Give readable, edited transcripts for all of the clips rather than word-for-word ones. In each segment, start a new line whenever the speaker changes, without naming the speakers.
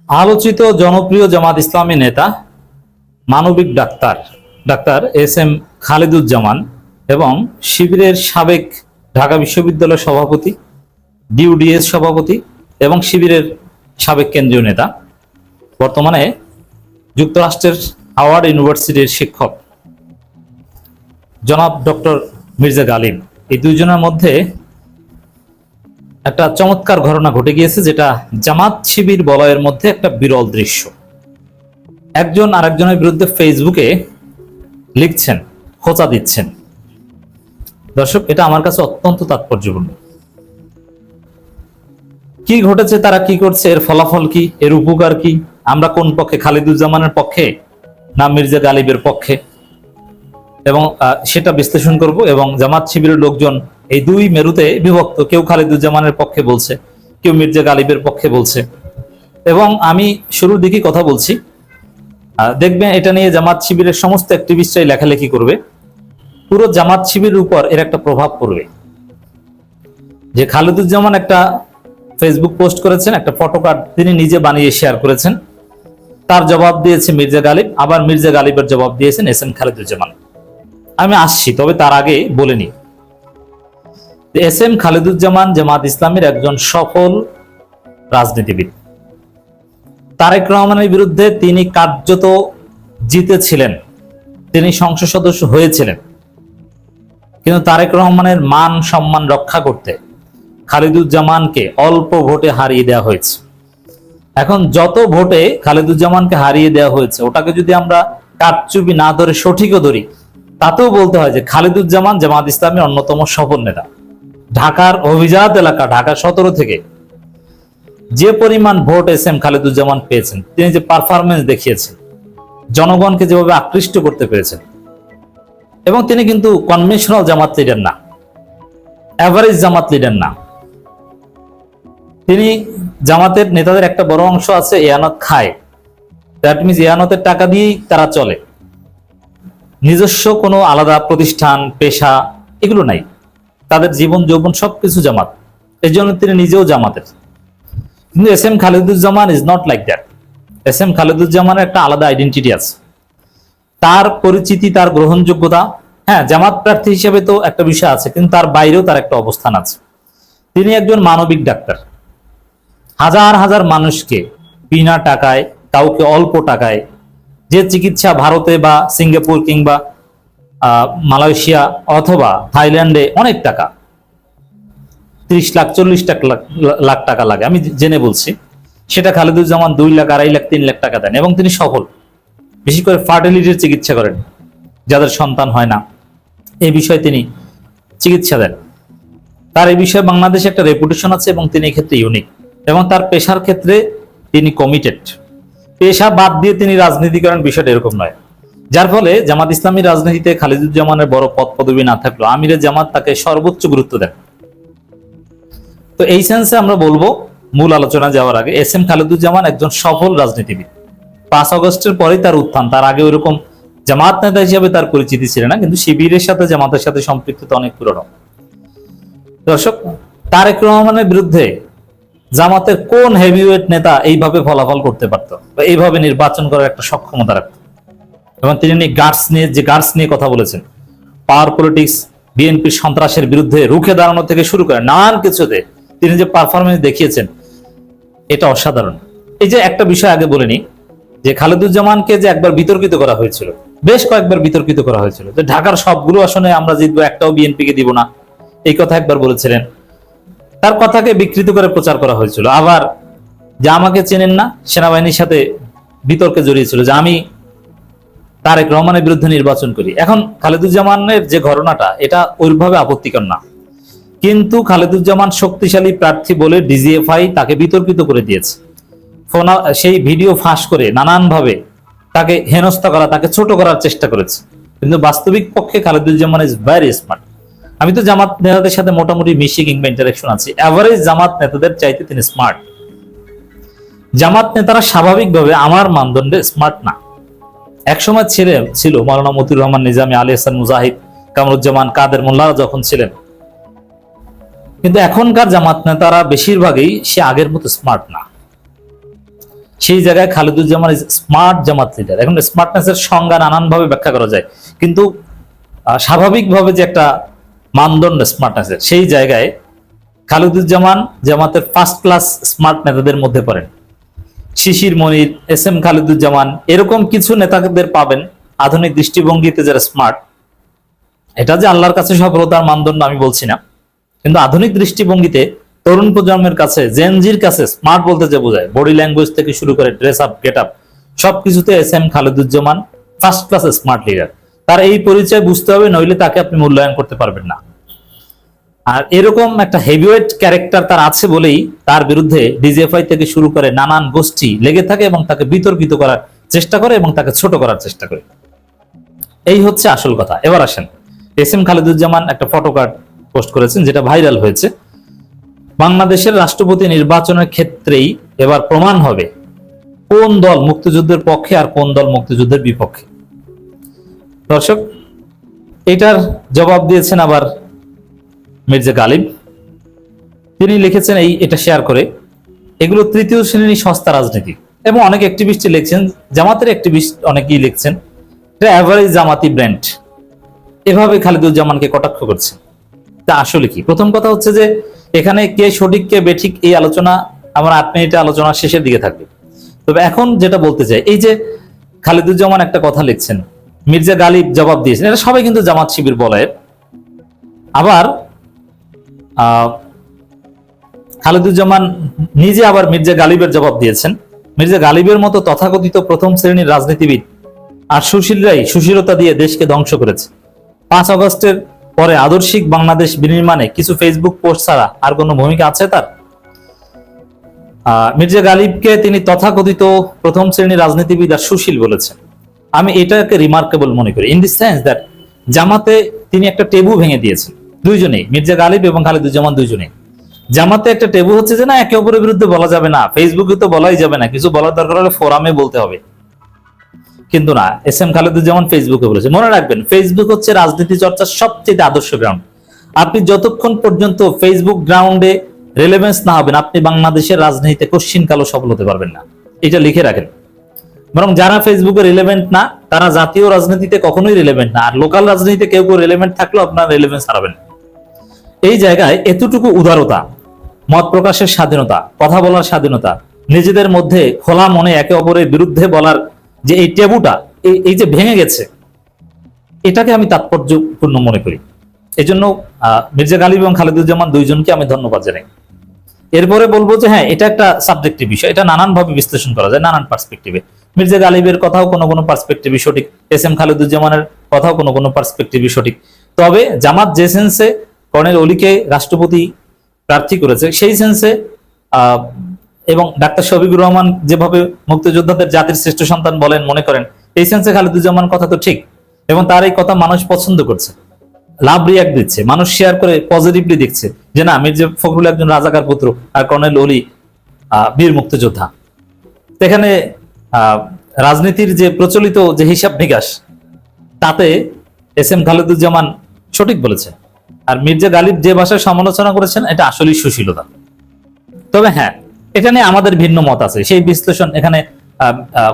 আলোচিত জনপ্রিয় জামাত ইসলামী নেতা মানবিক ডাক্তার এস এম খালেদুজ্জামান এবং শিবিরের সাবেক ঢাকা বিশ্ববিদ্যালয় সভাপতি, ডিউডিএস সভাপতি এবং শিবিরের সাবেক কেন্দ্রীয় নেতা, বর্তমানে যুক্তরাষ্ট্রের হাওয়ার্ড ইউনিভার্সিটির শিক্ষক জনাব ডক্টর মির্জা গালিব, এই দুইজনের মধ্যে একটা চমৎকার ঘটনা ঘটে গিয়েছে, যেটা জামাত শিবির বলয়ের মধ্যে একটা বিরল দৃশ্য। একজন আরেকজনের বিরুদ্ধে ফেসবুকে লিখছেন, খোঁচা দিচ্ছেন। দর্শক, এটা আমার কাছে অত্যন্ত তাৎপর্যপূর্ণ। কি ঘটেছে, তারা কি করছে, এর ফলাফল কি, এর উপকার কি, আমরা কোন পক্ষে, খালিদুজ্জামানের পক্ষে না মির্জা গালিবের পক্ষে, এবং সেটা বিশ্লেষণ করব। এবং জামাত শিবিরের লোকজন এই দুই মেরুতে বিভক্ত, কেউ খালিদুজ্জামানের পক্ষে বলছে, কেউ মির্জা গালিবের পক্ষে বলছে। এবং আমি শুরুর দিকে কথা বলছি, দেখবেন এটা নিয়ে জামাত শিবিরের সমস্ত অ্যাক্টিভিস্টরাই লেখালেখি করবে। পুরো জামাত শিবিরের উপর এর একটা প্রভাব পড়বে। যে খালিদুজ্জামান একটা ফেসবুক পোস্ট করেছেন, একটা ফটোকার্ড তিনি নিজে বানিয়ে শেয়ার করেছেন, তার জবাব দিয়েছে মির্জা গালিব, আবার মির্জা গালিবের জবাব দিয়েছেন এস এম খালিদুজ্জামান। আমি আসছি, তবে তার আগে বলে নি, এস এম খালিদুজ্জামান জামাত ইসলামের একজন সফল রাজনীতিবিদ। তারেক রহমানের বিরুদ্ধে তিনি কার্যত জিতেছিলেন, তিনি সংসদ সদস্য হয়েছিলেন, কিন্তু তারেক রহমানের মান সম্মান রক্ষা করতে খালিদুজ্জামানকে অল্প ভোটে হারিয়ে দেওয়া হয়েছে। এখন যত ভোটে খালিদুজ্জামানকে হারিয়ে দেওয়া হয়েছে, ওটাকে যদি আমরা কারচুপি না ধরে সঠিকও ধরি, তাতেও বলতে হয় যে খালিদুজ্জামান জামাত ইসলামের অন্যতম সফল নেতা। ঢাকার অভিজাত এলাকা, ঢাকা 17 থেকে যে পরিমাণ ভোট এস এম খালিদুজ্জামান পেয়েছেন, তিনি যে পারফরমেন্স দেখিয়েছেন, জনগণকে যেভাবে আকৃষ্ট করতে পেরেছেন, এবং তিনি কিন্তু কনভেনশনাল জামাত লিডার না, এভারেজ জামাত লিডার না। তিনি জামাতের নেতাদের একটা বড় অংশ আছে এয়ানত খায়, দ্যাট মিনস এয়ানতের টাকা দিয়েই তারা চলে, নিজস্ব কোনো আলাদা প্রতিষ্ঠান, পেশা এগুলো নাই, তাদের জীবন যৌবন সবকিছু জামাত। এই জন্য তিনি নিজেও জামাতের। কিন্তু S M Khaliduzzaman is not like that. S M খালিদুজ্জামানের একটা আলাদা আইডেন্টিটি আছে, তার পরিচিতি, তার গ্রহণযোগ্যতা, হ্যাঁ জামাত প্রার্থী হিসেবে তো একটা বিষয় আছে, কিন্তু তার বাইরেও তার একটা অবস্থান আছে। তিনি একজন মানবিক ডাক্তার, হাজার হাজার মানুষকে বিনা টাকায়, কাউকে অল্প টাকায়, যে চিকিৎসা ভারতে বা সিঙ্গাপুর কিংবা মালয়েশিয়া অথবা থাইল্যান্ডে অনেক টাকা, 30 লাখ 40 লাখ টাকা লাগে, আমি জেনে বলছি, সেটা খালিদুজ্জামান 2 লাখ 2.5 লাখ 3 লাখ টাকা দেন, এবং তিনি সফল। বিশেষ করে ফার্টিলিটির চিকিৎসা করেন, যাদের সন্তান হয় না, এই বিষয়ে তিনি চিকিৎসা দেন। তার এই বিষয়ে বাংলাদেশে একটা রেপুটেশন আছে, এবং তিনি এক্ষেত্রে ইউনিক, এবং তার পেশার ক্ষেত্রে তিনি কমিটেড। পেশা বাদ দিয়ে তিনি রাজনীতি করেন, বিষয়টা এরকম নয়। যার ফলে জামাত ইসলামী রাজনীতিতে খালিদুজ্জামানের বড় পদ পদবি না থাকলেও আমিরে জামাত তাকে সর্বোচ্চ গুরুত্ব দেন। তো এই সেন্সে আমরা বলবো, মূল আলোচনা যাওয়ার আগে, এস এম খালিদুজ্জামান একজন সফল রাজনীতিবিদ। 5 আগস্টের পরেই তার উত্থান, তার আগে ওইরকম জামাত নেতা হিসেবে তার পরিচিতি ছিল না, কিন্তু শিবিরের সাথে জামাতের সাথে সম্পৃক্ততা অনেক পুরনো। দর্শক, তারেক রহমানের বিরুদ্ধে জামাতের কোন হেভিওয়েট নেতা এইভাবে ফলাফল করতে পারতো বা এইভাবে নির্বাচন করার একটা সক্ষমতা রাখত? এবং তিনি গার্ডস নিয়ে কথা বলেছেন, পাওয়ার পলিটিক্স, বিএনপির সন্ত্রাসের বিরুদ্ধে রুখে দাঁড়ানো থেকে শুরু করে নানান কিছুতে তিনি যে পারফরমেন্স দেখিয়েছেন, এটা অসাধারণ। এই যে একটা বিষয় আগে বলিনি, যে খালিদুজ্জামানকে যে একবার বিতর্কিত করা হয়েছিল, বেশ কয়েকবার বিতর্কিত করা হয়েছিল, যে ঢাকার সবগুলো আসনে আমরা জিতবো, একটাও বিএনপিকে দিব না, এই কথা একবার বলেছিলেন। তার কথাকে বিকৃত করে প্রচার করা হয়েছিল। আবার যে আমাকে চেনেন না, সেনাবাহিনীর সাথে বিতর্কে জড়িয়েছিল যে আমি তারেক রহমানের বিরুদ্ধে নির্বাচন করি। এখন খালিদুজ্জামানের যে ঘটনাটা, এটা ওইভাবে আপত্তিকর না, কিন্তু খালিদুজ্জামান শক্তিশালী প্রার্থী বলে ডিজিএফআই তাকে বিতর্কিত করে দিয়েছে। সেই ভিডিও ফাঁস করে নানানভাবে তাকে হেনস্থা করা, তাকে ছোট করার চেষ্টা করেছে। কিন্তু বাস্তবিক পক্ষে খালিদুজ্জামান ইজ ভেরি স্মার্ট। আমি তো জামাত নেতাদের সাথে মোটামুটি মিশি কিংবা ইন্টারাকশন আছি, এভারেজ জামাত নেতাদের চাইতে তিনি স্মার্ট। জামাত নেতারা স্বাভাবিকভাবে আমার মানদণ্ডে স্মার্ট না। একসময় ছিল মাওলানা মতিউর রহমান নিজামী, আলী হাসান মুজাহিদ, কামরুজ্জামান, কাদের মোল্লারা যখন ছিলেন, কিন্তু এখনকার জামাত নেতারা বেশিরভাগই সে আগের মতো স্মার্ট না। সেই জায়গায় Khaleduzzaman is smart Jamaat leader. এখন স্মার্টনেসের সংজ্ঞা নানানভাবে ব্যাখ্যা করা যায়, কিন্তু স্বাভাবিকভাবে যে একটা মানদণ্ড স্মার্টনেসের, সেই জায়গায় খালেদুজ্জামান জামাতের ফার্স্ট ক্লাস স্মার্ট নেতাদের মধ্যে পড়েন। শিশির মনির, এস এম খালেদুজ্জামান, এরকম কিছু নেতাদের পাবেন আধুনিক দৃষ্টিভঙ্গিতে যারা স্মার্ট। এটা যে আল্লাহর কাছে সফলতার মানদণ্ড আমি বলছি না, কিন্তু আধুনিক দৃষ্টিভঙ্গিতে তরুণ প্রজন্মের কাছে, জেনজির কাছে স্মার্ট বলতে যে বোঝায়, বডি ল্যাঙ্গুয়েজ থেকে শুরু করে ড্রেস আপ, গেট আপ, সবকিছুতে S M Khaleduzzaman first class smart leader. তার এই পরিচয় বুঝতে হবে, নইলে তাকে আপনি মূল্যায়ন করতে পারবেন না। আর এরকম একটা হেভিওয়েট ক্যারেক্টার তার আছে বলেই তার বিরুদ্ধে ডিজিএফআই থেকে শুরু করে নানান গোষ্ঠী লেগে থাকে এবং তাকে বিতর্কিত করার চেষ্টা করে এবং তাকে ছোট করার চেষ্টা করে। এই হচ্ছে আসল কথা। এবার আসেন, এস এম খালেদুজ্জামান একটা ফটোকার্ড পোস্ট করেছেন যেটা ভাইরাল হয়েছে। বাংলাদেশের রাষ্ট্রপতি নির্বাচনের ক্ষেত্রেই এবার প্রমাণ হবে কোন দল মুক্তিযুদ্ধের পক্ষে আর কোন দল মুক্তিযুদ্ধের বিপক্ষে। দর্শক, এটার জবাব দিয়েছেন আবার মির্জা গালিব। তিনি লিখেছেন এটা শেয়ার করে, এগুলো তৃতীয় শ্রেণী সস্তা রাজনীতি। এবং অনেক অ্যাক্টিভিস্ট লিখছেন, জামাতের অ্যাক্টিভিস্ট অনেকেই লিখছেন এটা অ্যাভারেজ জামাতি ব্র্যান্ড। এভাবে খালেদুজ্জামানকে কটাক্ষ করছে। তা আসলে কি? প্রথম কথা হচ্ছে যে এখানে কে সঠিক কে বেঠিক এই আলোচনা আমার 8 মিনিটে আলোচনার শেষের দিকে থাকবে। তবে এখন যেটা বলতে চাই, এই যে খালেদুজ্জামান একটা কথা লিখছেন, মির্জা গালিব জবাব দিয়েছেন, এটা সবাই কিন্তু জামাত শিবির বলে। আবার খালেদুজ্জামান নিজে আবার মির্জা গালিবের জবাব দিয়েছেন। মির্জা গালিবের মতো তথাকথিত প্রথম শ্রেণীর রাজনীতিবিদ আর সুশীলরাই সুশীলতা দিয়ে দেশকে ধ্বংস করেছে। 5 আগস্টের পরে আদর্শিক বাংলাদেশ বিনির্মাণে কিছু ফেসবুক পোস্ট ছাড়া আর কোনো ভূমিকা আছে তার? মির্জা গালিবকে তিনি তথাকথিত প্রথম শ্রেণীর রাজনীতিবিদ আর সুশীল বলেছেন। আমি এটাকে রিমার্কেবল মনে করি, ইন দি সেন্স দ্যাট জামাতে তিনি একটা টেবু ভেঙে দিয়েছেন দুইজনেই, মির্জা গালিব এবং খালেদুজ্জামান দুইজনেই। জামাতে একটা টেবু হচ্ছে যে না, একে অপরের বিরুদ্ধে বলা যাবে না, ফেসবুকে তো বলাই যাবে না, কিছু বলার দরকার হলে ফোরামে বলতে হবে। কিন্তু না, এস এম খালেদুজ্জামান ফেসবুকে বলেছে। মনে রাখবেন, ফেসবুক হচ্ছে রাজনীতি চর্চার সবচেয়ে আদর্শ গ্রাউন্ড। আপনি যতক্ষণ পর্যন্ত ফেসবুক গ্রাউন্ডে রেলেভেন্স না হবেন, আপনি বাংলাদেশের রাজনীতিতে কোশ্চিন কালো সফল হতে পারবেন না। এটা লিখে রাখেন। বরং যারা ফেসবুকে রিলেভেন্ট না, তারা জাতীয় রাজনীতিতে কখনোই রিলেভেন্ট না। আর লোকাল রাজনীতিতে কেউ রিলেভেন্ট থাকলেও আপনার রিলেভেন্স হারাবেন। এই জায়গায় এতটুকু উদারতা, মত প্রকাশের স্বাধীনতা, কথা বলার স্বাধীনতা, নিজেদের মধ্যে খোলা মনে একে অপরের বিরুদ্ধে বলার যে এই টেবুটা এই যে ভেঙে গেছে, এটাকে আমি তাৎপর্যপূর্ণ মনে করি। এই জন্য মির্জা গালিব এবং খালেদুজ্জামান দুইজনকে আমি ধন্যবাদ জানাই। এরপরে বলবো যে হ্যাঁ, এটা একটা সাবজেক্টিভ বিষয়, এটা নানান ভাবে বিশ্লেষণ করা যায়, নানান পার্সপেক্টিভে। মির্জা গালিবের কথাও কোনো কোনো পার্সপেক্টিভে সঠিক, এস এম খালেদুজ্জামানের কথাও কোনো কোনো পার্সপেক্টিভে সঠিক। তবে জামাত যে সেন্সে কর্নেল অলিকে রাষ্ট্রপতি প্রার্থী করেছে, সেই সেন্সে এবং ডাক্তার শফিকুর রহমান যেভাবে মুক্তিযোদ্ধাদের জাতির শ্রেষ্ঠ সন্তান বলেন মনে করেন, এই সেন্সে খালেদুজ্জামান কথা তো ঠিক, এবং তার এই কথা মানুষ পছন্দ করছে, লাভ রিয়াক্ট দিচ্ছে, মানুষ শেয়ার করে পজিটিভলি দেখছে যে না, মির্জা ফখরুল একজন রাজাকার পুত্র আর কর্নেল অলি বীর মুক্তিযোদ্ধা। এখানে রাজনীতির যে প্রচলিত যে হিসাব নিকাশ, তাতে এস এম খালেদুজ্জামান সঠিক বলেছেন। আর মির্জা গালিব যে ভাষায় সমালোচনা করেছেন, এটা আসলেই সুশীলতা। তবে হ্যাঁ, এটা নিয়ে আমাদের ভিন্ন মত আছে, সেই বিশ্লেষণ এখানে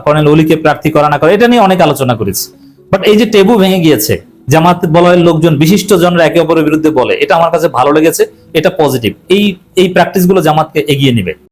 কর্নেল অলিকে প্রার্থী করা না করে এটা নিয়ে অনেক আলোচনা করেছি। বাট এই যে টেবু ভেঙে গিয়েছে, জামাত বলয়ের লোকজন, বিশিষ্ট জনরা একে অপরের বিরুদ্ধে বলে, এটা আমার কাছে ভালো লেগেছে, এটা পজিটিভ। এই প্র্যাকটিস গুলো জামাতকে এগিয়ে নিবে।